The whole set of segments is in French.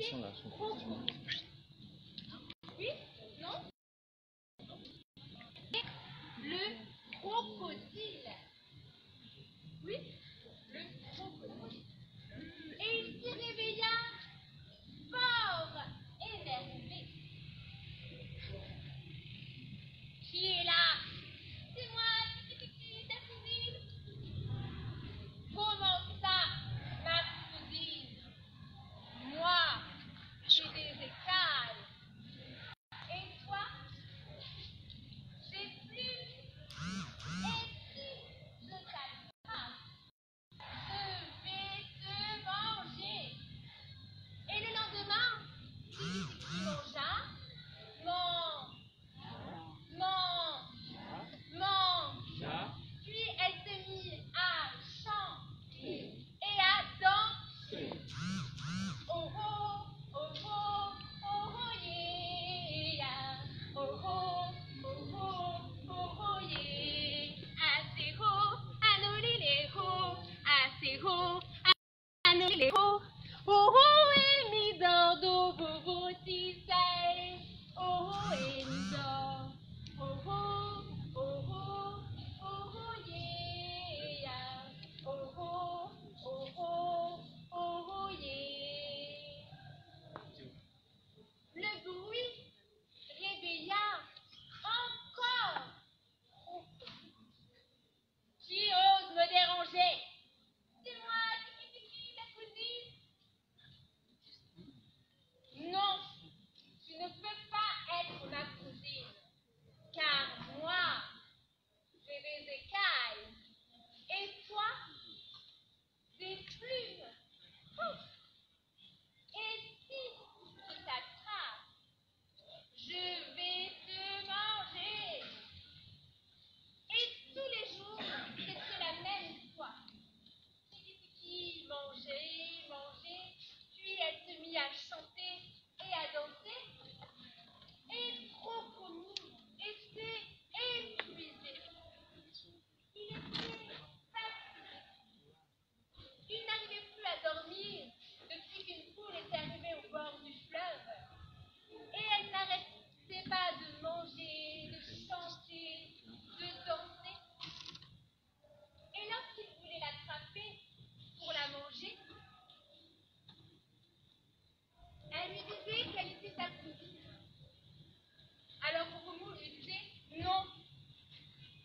sont là. Oui? Non? Le crocodile. Oui? Le crocodile. Et il s'y réveilla fort énervé. Qui est là? C'est moi, ta cousine. Comment ça, ma cousine? Moi, j'ai des écailles. Et toi, des plumes. Et si je t'attrape, je vais te manger. Et le lendemain, il mangea, puis elle se mit à chanter et à danser. Oh oh, oh oh, oh oh yeah. Oh oh, oh oh, oh oh yeah. Assez haut, à nous les hauts, assez haut, à nous les hauts. Oh oh, et mi do do bo bo ti say. Oh oh, et mi do. Oh oh, oh oh, oh oh yeah. Oh oh, oh oh, oh oh yeah. Le bruit réveilla encore. Qui ose me déranger? C'est moi, Tiki, la cousine. Non, tu ne peux pas être ma cousine, car moi, j'ai des écailles, et toi, des plumes. Ouf. Et si je t'attrape, je vais te manger. Et tous les jours, c'était la même histoire. Tiki mangeait, puis elle se mit à chanter et à danser. Et Crocomou était épuisé. Il était fatigué. Il n'arrivait plus à dormir depuis qu'une poule était arrivée au bord du fleuve. Et elle n'arrêtait pas de manger, de chanter, de danser. Et lorsqu'il voulait l'attraper pour la manger, elle lui disait qu'elle était sa cousine. Alors Crocomou lui disait non,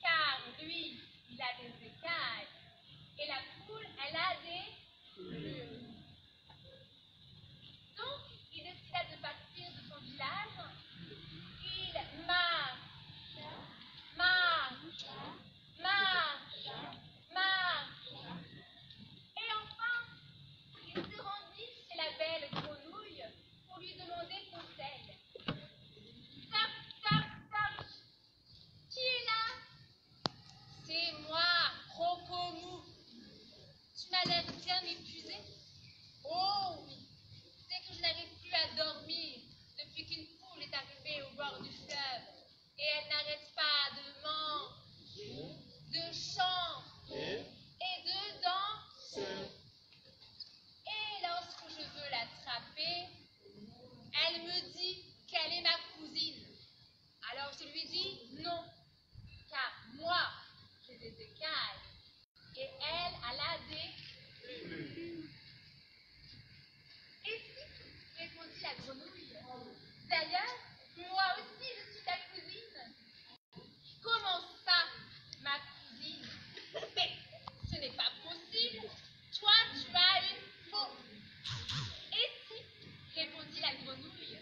car lui, il a des écailles, et la poule, elle a des plumes. Donc, il décida de partir de son village. Il marche, marche, marche, marche. Et enfin, il se rendit chez la belle grenouille pour lui demander conseil. Toc, toc, toc. Qui est là? C'est moi, Crocomou. Tu m'as l'air bien épuisé. Oh oui, c'est que je n'arrive plus à dormir depuis qu'une poule est arrivée au bord du fleuve. Et elle n'arrête pas de manger, de chanter et de danser. Et lorsque je veux l'attraper, elle me dit qu'elle est ma cousine. Alors je lui dis non, car moi, j'ai des écailles et elle a des plumes. Et si, répondit la grenouille, d'ailleurs, moi aussi je suis ta cousine. Comment ça, ma cousine? Mais ce n'est pas possible. Toi, tu as une faux. Et si, répondit la grenouille,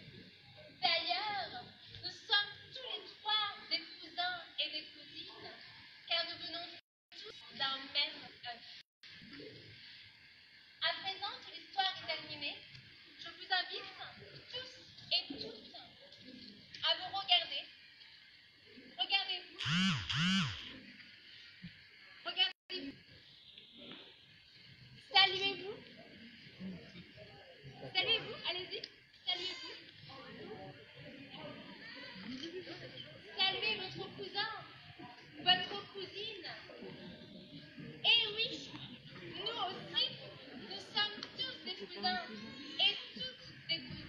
d'ailleurs, nous sommes tous les trois des cousins et des cousines, car nous venons tous d'un même œuf. À présent que l'histoire est terminée, je vous invite tous et toutes à vous regarder. Regardez-vous. Regardez-vous. Saluez-vous. Saluez-vous. Allez-y. Saluez-vous. Saluez votre cousin, votre cousine. Et oui, nous aussi, nous sommes tous des cousins et toutes des cousines.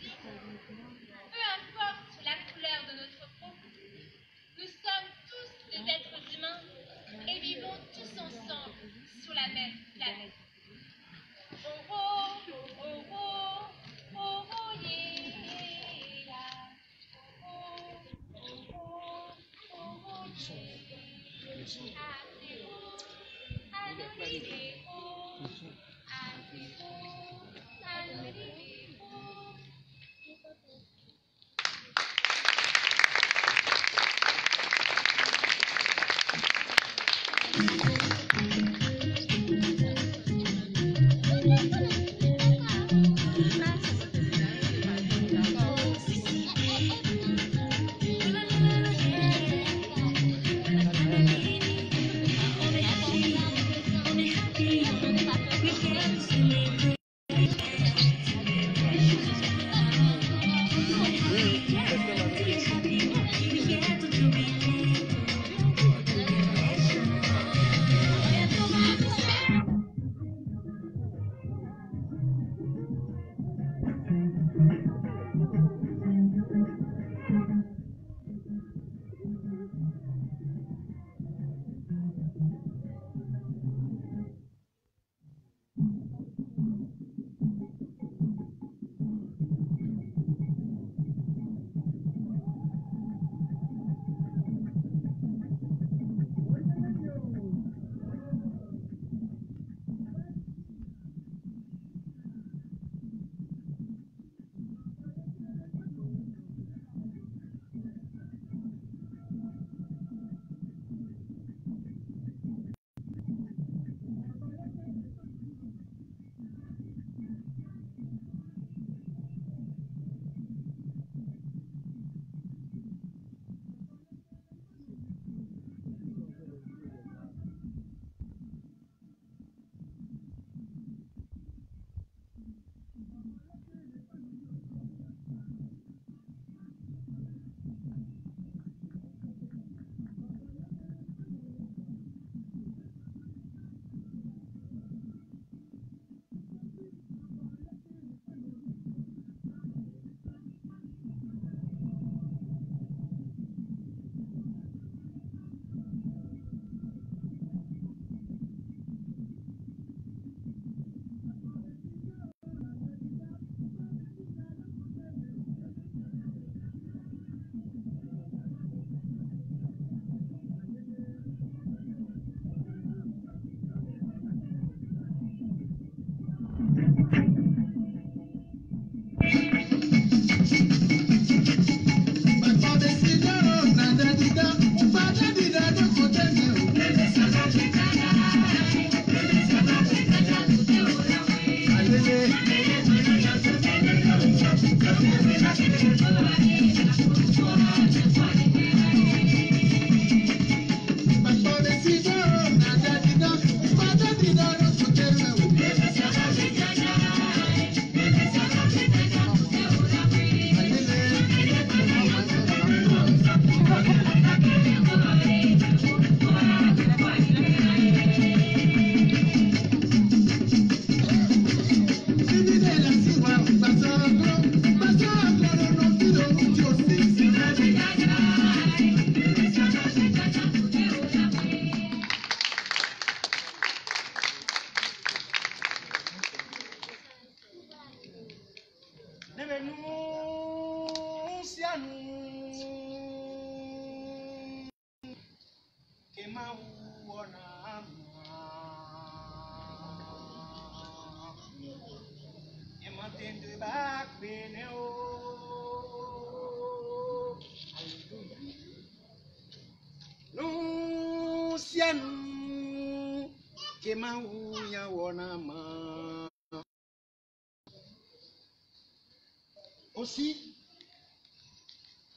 Aussi,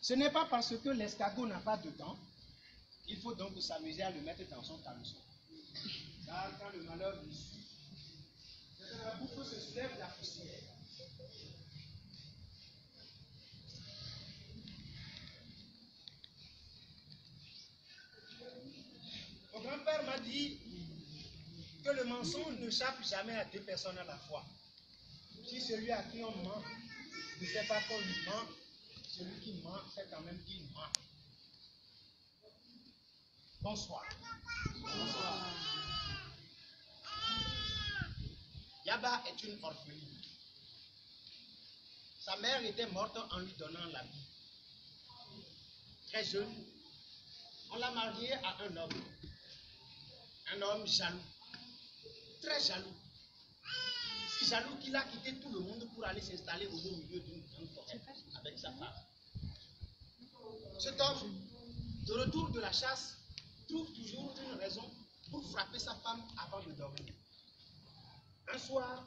ce n'est pas parce que l'escargot n'a pas de dents, il faut donc s'amuser à le mettre dans son caleçon. Car quand le malheur lui suit, c'est que la bouffe se soulève la poussière. Mon grand-père m'a dit que le mensonge ne chape jamais à deux personnes à la fois. Si celui à qui on ment ne sait pas qu'on lui ment, celui qui ment sait quand même qu'il ment. Bonsoir. Bonsoir. Yaba est une orpheline. Sa mère était morte en lui donnant la vie. Très jeune, on l'a mariée à un homme Un homme jaloux, très jaloux. Si jaloux qu'il a quitté tout le monde pour aller s'installer au beau milieu d'une grande forêt avec sa femme. Cet homme, de retour de la chasse, trouve toujours une raison pour frapper sa femme avant de dormir. Un soir,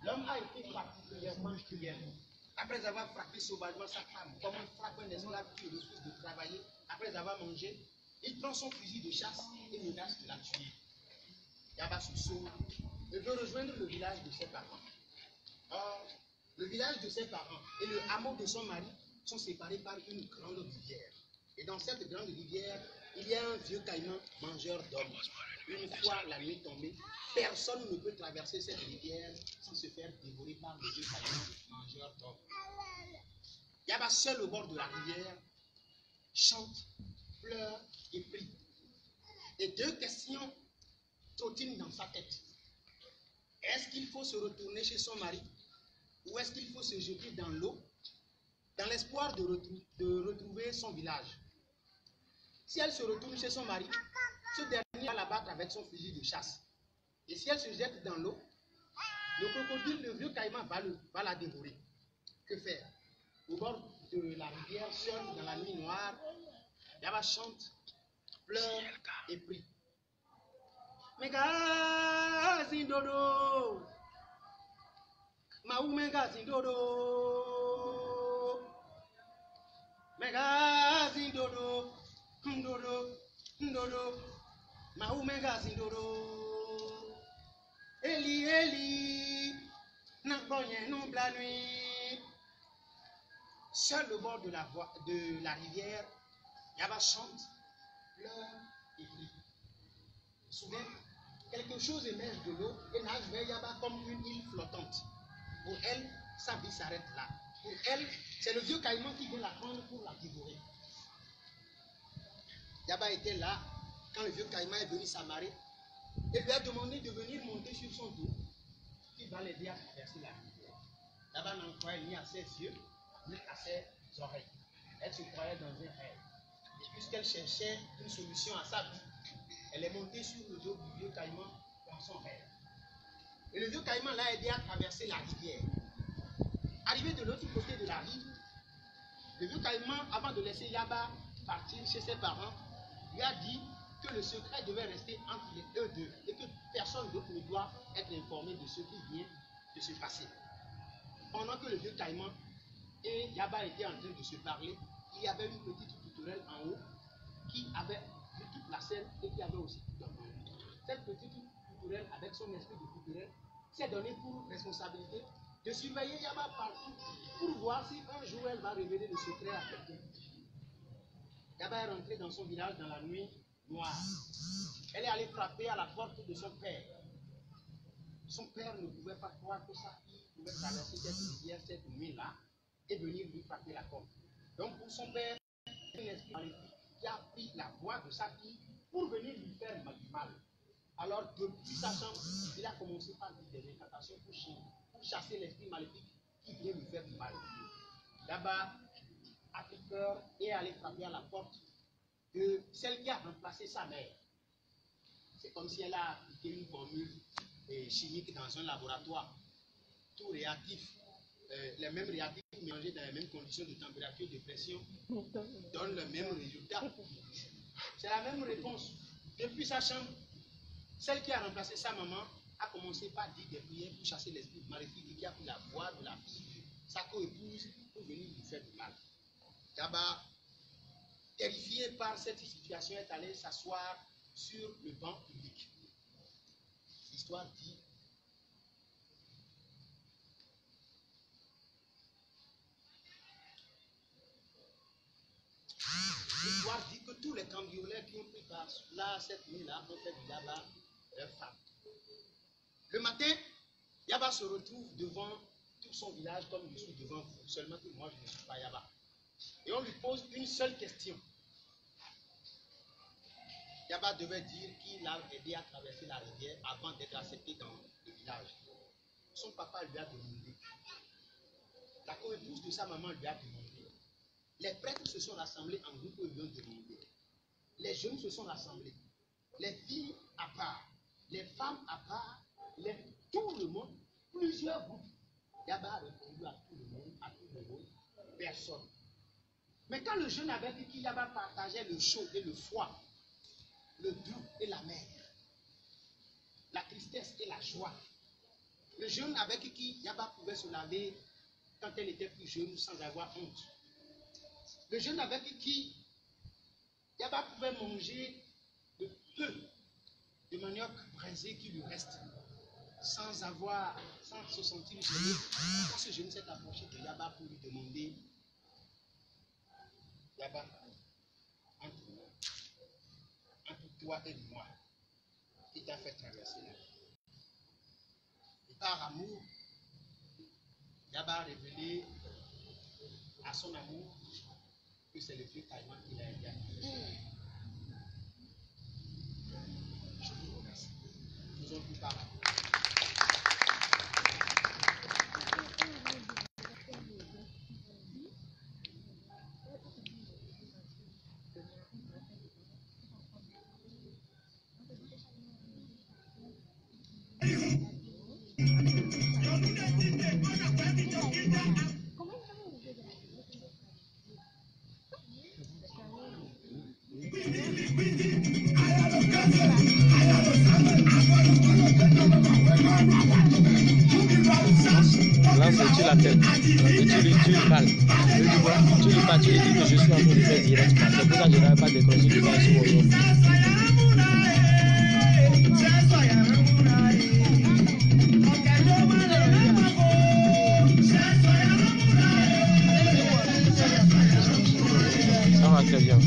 l'homme a été particulièrement cruel. Après avoir frappé sauvagement sa femme, comme on frappe un esclave qui refuse de travailler, après avoir mangé, il prend son fusil de chasse et menace de la tuer. Yaba se sauve et veut rejoindre le village de ses parents. Or, le village de ses parents et le hameau de son mari sont séparés par une grande rivière. Et dans cette grande rivière, il y a un vieux caïman mangeur d'hommes. Une fois la nuit tombée, personne ne peut traverser cette rivière sans se faire dévorer par le vieux caïman mangeur d'hommes. Yaba seul au bord de la rivière, chante, pleure et prie. Et deux questions trottinent dans sa tête. Est-ce qu'il faut se retourner chez son mari ou est-ce qu'il faut se jeter dans l'eau dans l'espoir de retrouver son village? Si elle se retourne chez son mari, ce dernier va la battre avec son fusil de chasse. Et si elle se jette dans l'eau, le crocodile, le vieux caïman, va la dévorer. Que faire? Au bord de la rivière, seul, dans la nuit noire, Yaba chante, pleure et prie. Megazin dodo, maou megazin dodo, megazin dodo, dodo, dodo, maou megazin dodo. Eli, Eli, n'a bonye non la nuit. Seul au bord de la rivière, Yaba chante, pleure et prie. Soudain, quelque chose émerge de l'eau et nage vers Yaba comme une île flottante. Pour elle, sa vie s'arrête là. Pour elle, c'est le vieux caïman qui vient la prendre pour la dévorer. Yaba était là quand le vieux caïman est venu s'amarrer et lui a demandé de venir monter sur son dos, qui va l'aider à traverser la rivière. Yaba n'en croyait ni à ses yeux, ni à ses oreilles. Elle se croyait dans un rêve. Et puisqu'elle cherchait une solution à sa vie, elle est montée sur le dos du vieux caïman dans son rêve. Et le vieux caïman l'a aidé à traverser la rivière. Arrivé de l'autre côté de la rive, le vieux caïman, avant de laisser Yaba partir chez ses parents, lui a dit que le secret devait rester entre eux deux et que personne d'autre ne doit être informé de ce qui vient de se passer. Pendant que le vieux caïman et Yaba étaient en train de se parler, il y avait une petite tourterelle en haut qui avait vu toute la scène et qui avait aussi tout entendu. Cette petite tourterelle, avec son esprit de tourterelle, s'est donnée pour responsabilité de surveiller Yaba partout pour voir si un jour elle va révéler le secret à quelqu'un. Yaba est rentrée dans son village dans la nuit noire. Elle est allée frapper à la porte de son père. Son père ne pouvait pas croire que sa fille pouvait traverser cette rivière cette nuit-là et venir lui frapper la porte. Donc pour son père, un esprit maléfique qui a pris la voix de sa fille pour venir lui faire du mal. Alors depuis sa chambre, il a commencé par dire des incantations pour chasser l'esprit maléfique qui vient lui faire du mal. Là-bas, a pris peur et est allé frapper à la porte de celle qui a remplacé sa mère. C'est comme si elle a appliqué une formule chimique dans un laboratoire. Tout réactif, les mêmes réactifs mélangés dans les mêmes conditions de température et de pression donnent le même résultat. C'est la même réponse. Depuis sa chambre, celle qui a remplacé sa maman a commencé par dire des prières pour chasser l'esprit maléfique qui a pris la voix de la fille, sa co-épouse, pour venir lui faire du mal. Yaba, terrifié par cette situation, est allé s'asseoir sur le banc public. L'histoire dit que tous les cambrioleurs qui ont pris part là cette nuit-là ont fait du Yaba leur femme. Le matin, Yaba se retrouve devant tout son village comme je suis devant vous, seulement que moi je ne suis pas Yaba. Et on lui pose une seule question. Yaba devait dire qu'il a aidé à traverser la rivière avant d'être accepté dans le village. Son papa lui a demandé. La co-épouse de sa maman lui a demandé. Les prêtres se sont rassemblés en groupe et lui ont demandé. Les jeunes se sont rassemblés. les filles à part, les femmes à part, tout le monde, plusieurs groupes. Yaba a répondu à tout le monde, personne. Mais quand le jeune avait dit qu'il Yaba partageait le chaud et le froid, le doux et la mer, la tristesse et la joie, le jeune avec qui Yaba pouvait se laver quand elle était plus jeune sans avoir honte. Le jeune avec qui Yaba pouvait manger de peu de manioc braisé qui lui reste sans se sentir gêné. Quand ce jeune s'est approché de Yaba pour lui demander, Yaba, entre toi et moi, qui t'a fait traverser la vie. Et par amour, Yaba a révélé à son amour que c'est le vieux Caïman qui l'a aidé à traverser. Je vous remercie. Nous avons plus par amour. Là, tu l'appelles, tu lui parles. Tu lui parles, tu lui dis que je suis en train de faire direct. C'est pour ça que je n'avais pas décroché du temps sur mon nom. Ça va très bien.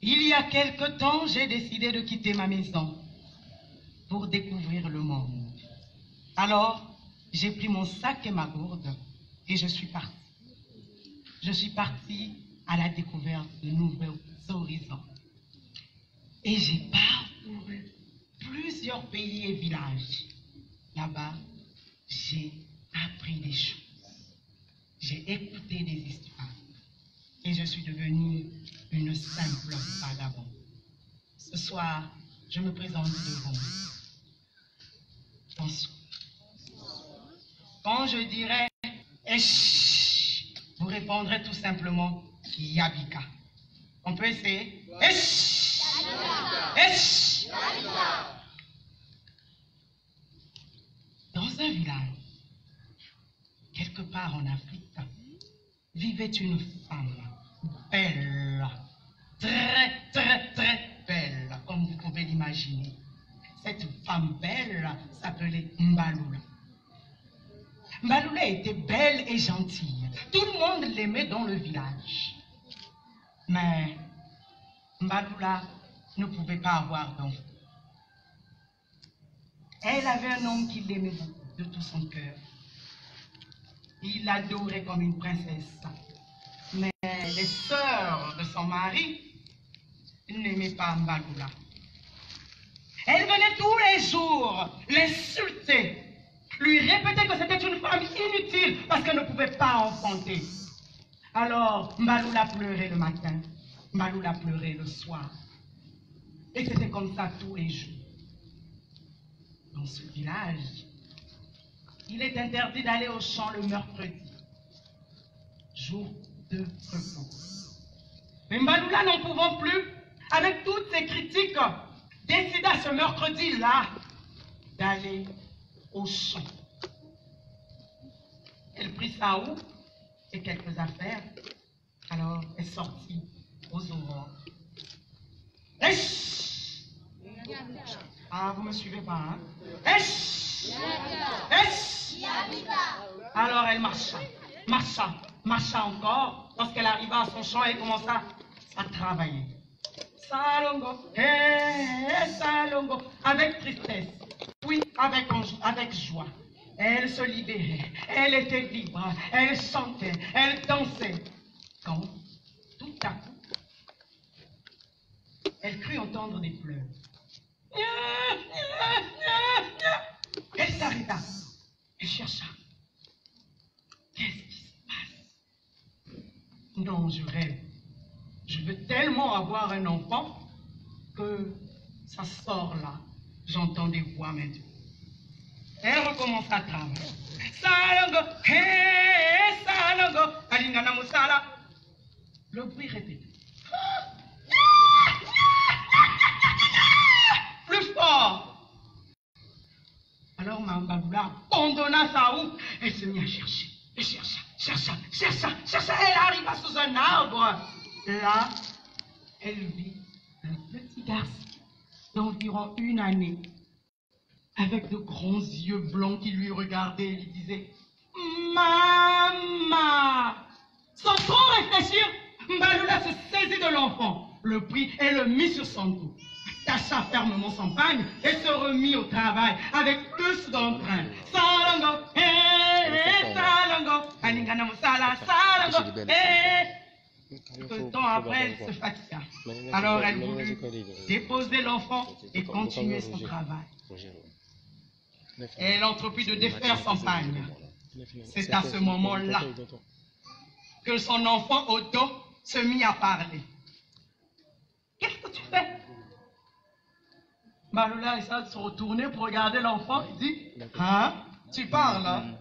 Il y a quelque temps, j'ai décidé de quitter ma maison pour découvrir le monde. Alors, j'ai pris mon sac et ma gourde et je suis partie. Je suis partie à la découverte de nouveaux horizons. Et j'ai parcouru plusieurs pays et villages. Là-bas, j'ai appris des choses. J'ai écouté des histoires. Et je suis devenue une simple vagabonde. Ce soir, je me présente devant vous. Bonsoir. Quand je dirai Esh, vous répondrez tout simplement Yabika. On peut essayer? Esh! Esh! Dans un village, quelque part en Afrique, vivait une femme belle, très belle, comme vous pouvez l'imaginer. Cette femme belle s'appelait Mbalula. Mbalula était belle et gentille. Tout le monde l'aimait dans le village. Mais Mbalula ne pouvait pas avoir d'enfant. Elle avait un homme qui l'aimait beaucoup, de tout son cœur. Il l'adorait comme une princesse. Mais les sœurs de son mari n'aimaient pas Mbalula. Elle venait tous les jours l'insulter, lui répéter que c'était une femme inutile parce qu'elle ne pouvait pas enfanter. Alors Mbalula pleurait le matin, Mbalula pleurait le soir. Et c'était comme ça tous les jours. Dans ce village, il est interdit d'aller au champ le mercredi, jour de repos. Mais Mbalula, n'en pouvant plus, avec toutes ses critiques, décida ce mercredi-là d'aller au champ. Elle prit sa houe et quelques affaires, alors elle sortit aux aurores. Esh! Ah, vous me suivez pas, hein? Esh! Esh! Alors elle marcha encore. Lorsqu'elle arriva à son champ, elle commença à travailler. Salongo, salongo, avec tristesse, oui, avec joie. Elle se libérait, elle était libre, elle chantait, elle dansait. Quand, tout à coup, elle crut entendre des pleurs. Elle s'arrêta, elle chercha. Qu'est-ce qui se passe? Non, je rêve. Je veux tellement avoir un enfant que ça sort là. J'entends des voix maintenant. Elle recommence à travailler. Salongo, hé, salongo, alingana musala. Le bruit répété. Plus fort. Alors Mbalula abandonna sa houe. Elle se mit à chercher. Elle chercha. Elle arriva sous un arbre. Là, elle vit un petit garçon d'environ 1 année, avec de grands yeux blancs qui lui regardaient et lui disaient « Maman !» Sans trop réfléchir, Mbalula se saisit de l'enfant, le prit et le mit sur son dos, attacha fermement son pagne et se remit au travail avec plus d'entrain. Salongo, salongo, alingana musala, salongo, Peu de temps après, elle se fatigua. Alors elle voulut déposer l'enfant et continuer son travail. Elle entreprit de défaire son pagne. C'est à ce moment-là que son enfant au dos se mit à parler. Qu'est-ce que tu fais? Mbalula essaie de se retourner pour regarder l'enfant. Il dit, hein, tu parles, hein?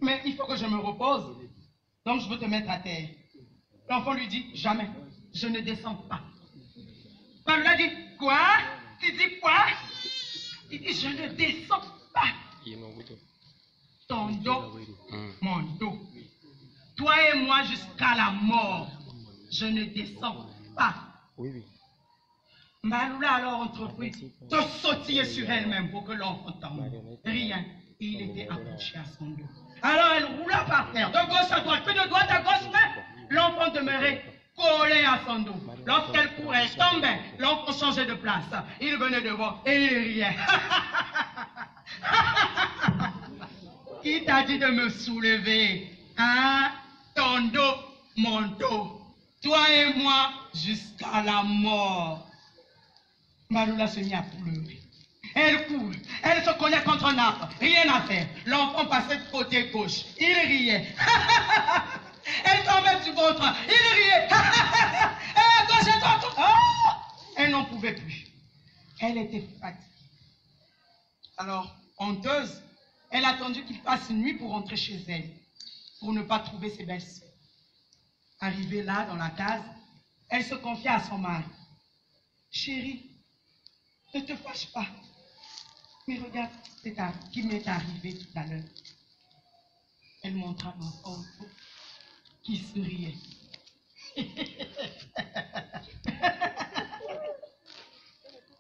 Mais il faut que je me repose. Donc je veux te mettre à terre. L'enfant lui dit, jamais, je ne descends pas. Mbalula dit, quoi? Tu dis quoi? Il dit, je ne descends pas. Ton dos, mon dos. Toi et moi jusqu'à la mort. Je ne descends pas. Mbalula alors entreprit de sautiller sur elle-même pour que l'enfant tombe. Rien. Il était accroché à son dos. Alors elle roula par terre, de gauche à droite, puis de droite à gauche, mais l'enfant demeurait collé à son dos. Lorsqu'elle courait, tombait, l'enfant changeait de place. Il venait devant et il riait. Qui t'a dit de me soulever? Hein? Ton dos, mon dos. Toi et moi jusqu'à la mort. Mbalula se mit à pleurer. Elle court, elle se cognait contre un arbre, rien à faire. L'enfant passait de côté gauche, il riait. Elle tombait du ventre, il riait. Elle gauche et droite. Oh! Elle n'en pouvait plus. Elle était fatiguée. Alors, honteuse, elle a attendu qu'il fasse nuit pour rentrer chez elle, pour ne pas trouver ses belles-sœurs. Arrivée là, dans la case, elle se confia à son mari. « Chérie, ne te fâche pas, mais regarde ce qui m'est arrivé tout à l'heure. » Elle montra l'enfant qui souriait.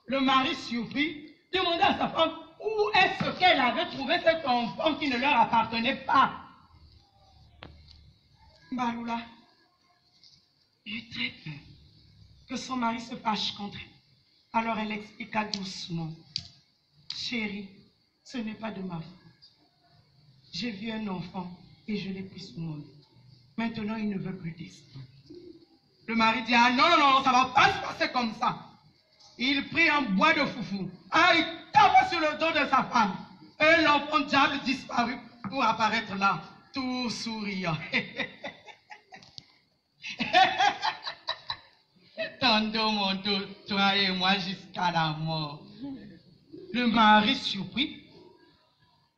Le mari surpris demanda à sa femme où est-ce qu'elle avait trouvé cet enfant qui ne leur appartenait pas. Mbalula eut très peur que son mari se fâche contre elle. Alors elle expliqua doucement. Chérie, ce n'est pas de ma faute. J'ai vu un enfant et je l'ai pris sous mon lit. Maintenant, il ne veut plus descendre. Le mari dit, ah non, non, non, ça ne va pas se passer comme ça. Il prit un bois de foufou. Ah, il tapa sur le dos de sa femme. Et l'enfant diable disparut pour apparaître là, tout souriant. Tantôt mon dos, toi et moi jusqu'à la mort. Le mari surpris,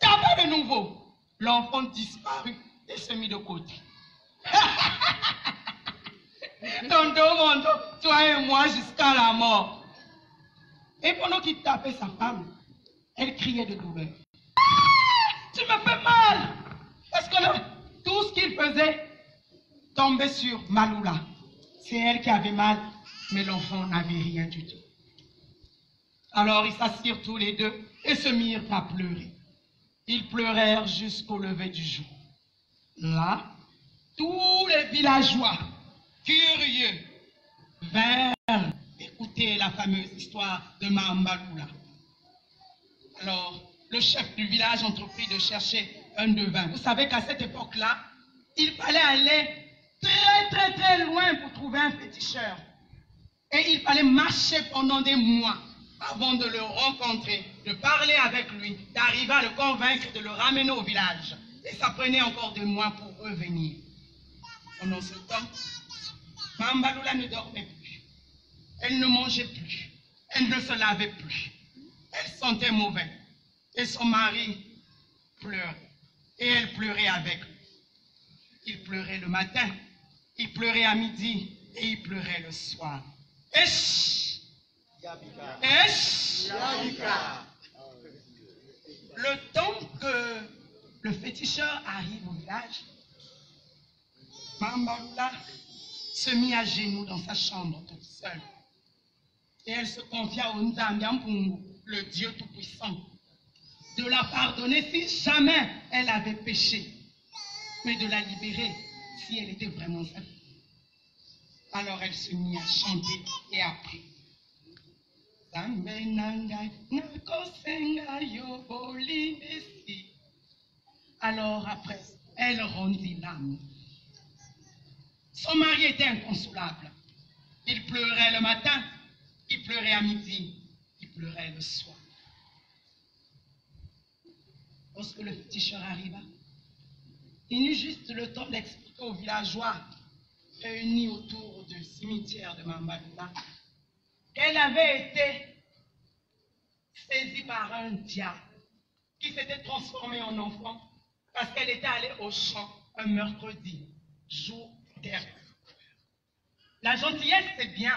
tapa de nouveau. L'enfant disparut et se mit de côté. Tantôt mon dos, toi et moi jusqu'à la mort. Et pendant qu'il tapait sa femme, elle criait de douleur. Ah, tu me fais mal! Parce que tout ce qu'il faisait tombait sur Maloula. C'est elle qui avait mal, mais l'enfant n'avait rien du tout. Alors ils s'assirent tous les deux et se mirent à pleurer. Ils pleurèrent jusqu'au lever du jour. Là, tous les villageois, curieux, vinrent écouter la fameuse histoire de Mambaloula. Alors, le chef du village entreprit de chercher un devin. Vous savez qu'à cette époque-là, il fallait aller très loin pour trouver un féticheur. Et il fallait marcher pendant des mois avant de le rencontrer, de parler avec lui, d'arriver à le convaincre de le ramener au village. Et ça prenait encore des mois pour revenir. Pendant ce temps, Mambaloula ne dormait plus. Elle ne mangeait plus. Elle ne se lavait plus. Elle sentait mauvais. Et son mari pleurait. Et elle pleurait avec lui. Il pleurait le matin, il pleurait à midi et il pleurait le soir. Esh! Esh! Le temps que le féticheur arrive au village, Mambaloula se mit à genoux dans sa chambre toute seule. Et elle se confia au Nzambiampungu, le Dieu Tout-Puissant, de la pardonner si jamais elle avait péché, mais de la libérer si elle était vraiment sa fille. Alors elle se mit à chanter et à prier. Alors après, elle rendit l'âme. Son mari était inconsolable. Il pleurait le matin, il pleurait à midi, il pleurait le soir. Lorsque le féticheur arriva, il eut juste le temps d'expliquer aux villageois réunis autour du cimetière de Mambaloula qu'elle avait été saisie par un diable qui s'était transformé en enfant parce qu'elle était allée au champ un mercredi, jour dernier. La gentillesse, c'est bien,